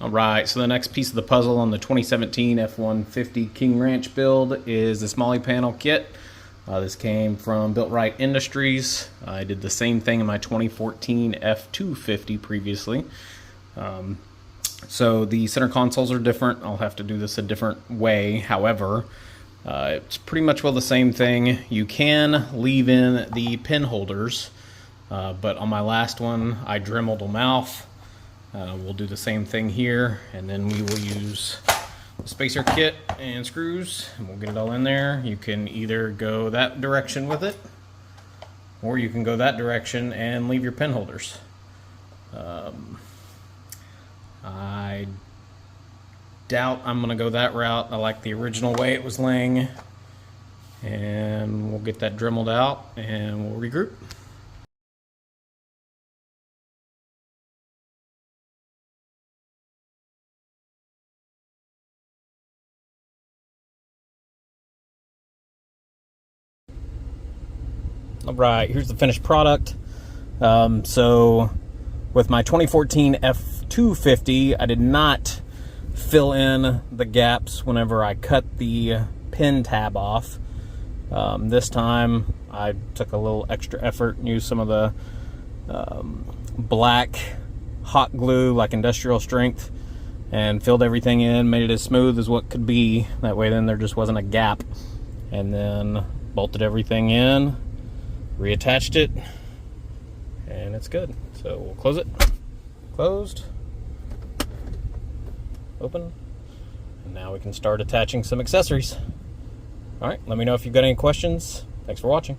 All right, so the next piece of the puzzle on the 2017 F150 King Ranch build is this Molle panel kit. This came from Builtright Industries. I did the same thing in my 2014 F250 previously. So the center consoles are different. I'll have to do this a different way. However, it's pretty much the same thing. You can leave in the pin holders, but on my last one, I dremeled them out. We'll do the same thing here, and then we will use the spacer kit and screws, and we'll get it all in there. You can either go that direction with it, or you can go that direction and leave your pin holders. I doubt I'm going to go that route. I like the original way it was laying, and we'll get that dremeled out and we'll regroup. All right, here's the finished product. So with my 2014 F250, I did not fill in the gaps whenever I cut the pin tab off. This time I took a little extra effort and used some of the black hot glue, like industrial strength, and filled everything in, made it as smooth as what could be. That way then there just wasn't a gap. And then bolted everything in, reattached it, and it's good. So we'll close it. Closed. Open. And now we can start attaching some accessories. All right, let me know if you've got any questions. Thanks for watching.